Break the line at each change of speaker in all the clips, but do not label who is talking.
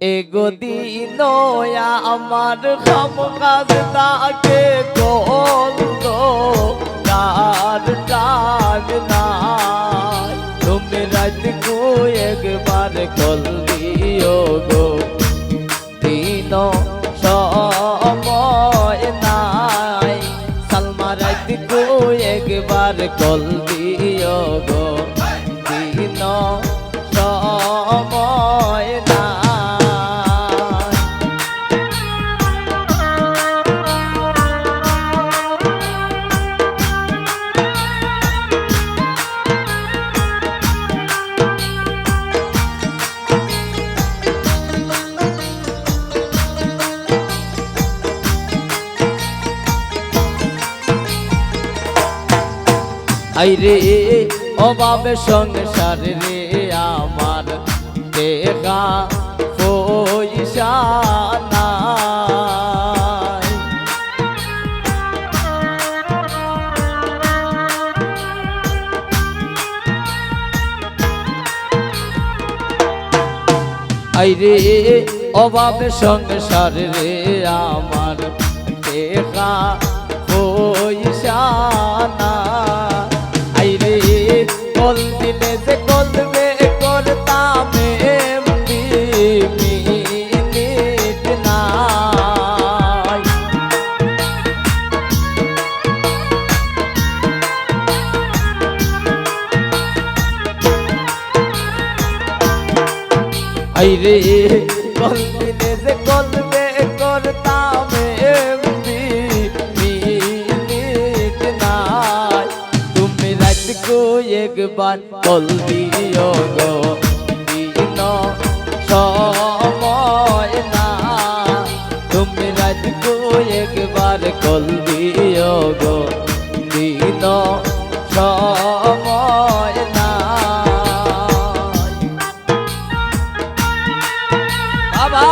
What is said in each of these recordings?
এগো দিন আমার খাম কাজ তাকে কল তার টান নাই তুমি রাত কো একবার কল দিও গো দিন সময় নাই সালমা রাত কো একবার কল দিও গো দিন সময় নাই। আইরে অভাবে সংসার রে আমার দেখা পয়সা নাই আইরে অভাবে সংসার রে আমার দেখা পয়সা নাই আইরে কল দিলে যে কলবে করতাম এমনি মিনিট নাই আইরে কল দিলে যে কলবে করতাম এমনি মিনিট নাই তুমি রাত কো একবার কল দিও গো দিন সময় না তুমি রাত কো একবার কল দিও গো দিন সময় না বাবা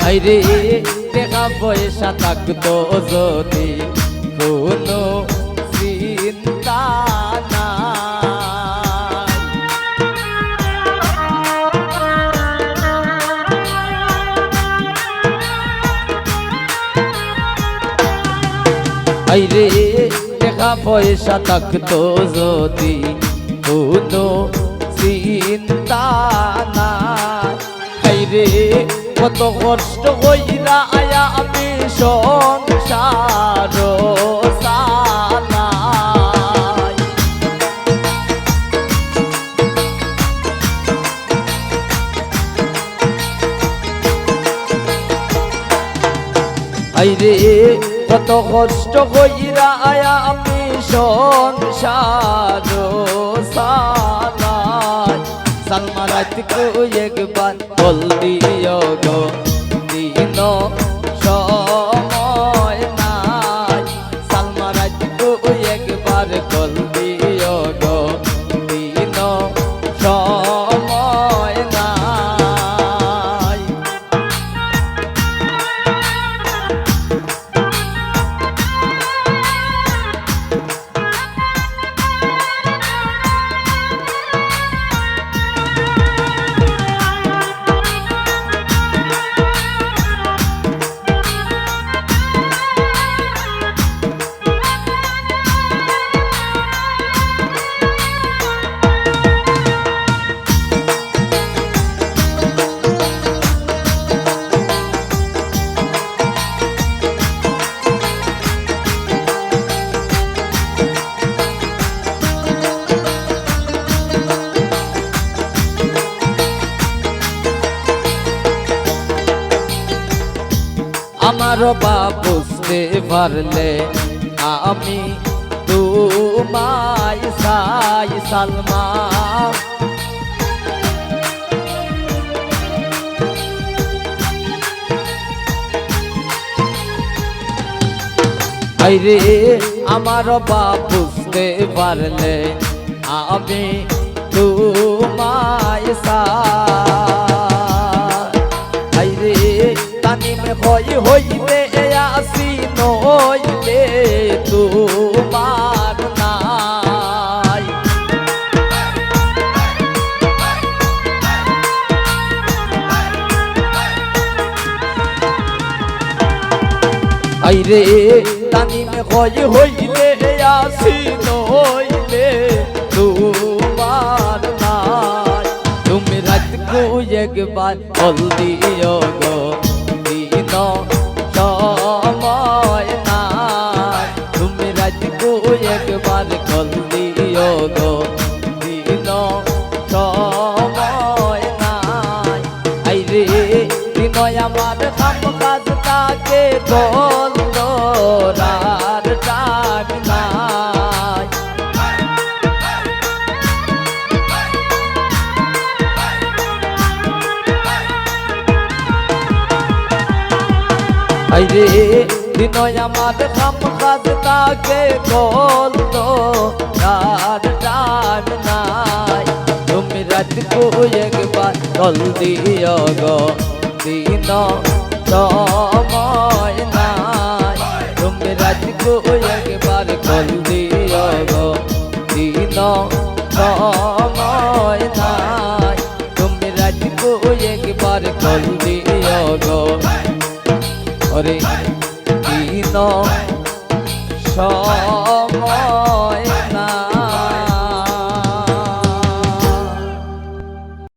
আইরে দেখা পয়সা থাকতো যদি কোনো চিন্তা নাই আইরে দেখা পয়সা থাকতো যদি কোনো চিন্তা নাই আইরে কত কষ্ট কইরা আয়া আমি সংসার চালাই আইরে কত কষ্ট কইরা আয়া আমি সংসার চালাই সালমা রাত কো একবার কল দিও গো দিন সময় নাই সালমা রাত কো একবার কল দিও গো দিন সময় নাই আমার বা বুঝতে পারলে আমি তোমায় সাই সালমা আইরে আমার বা বুঝতে পারলে আমি তোমায় সাই রে তানিম হইলে আসি নইলে তোমার নাই আইরে তানিম হইলে আসি নইলে তোমার নাই তুমি রাত কো একবার বল দিও গো দিন সময় নাই তুমি রাত কো একবার বল দিও গো দিন সময় নাই আইরে দিন আমার কাম কাজ তাকে বন্ধ রার ডাক নাই আইরে দিন আমার কাম কাজ তাকে বন্ধ রার ডাক নাই তুমি রাত কো একবার বল দিও গো দিন সময় নাই তুমি রাত কো একবার বল দিও গো দিন সময় নাই তুমি রাত কো একবার বল দিও গো ওরে দিন সময়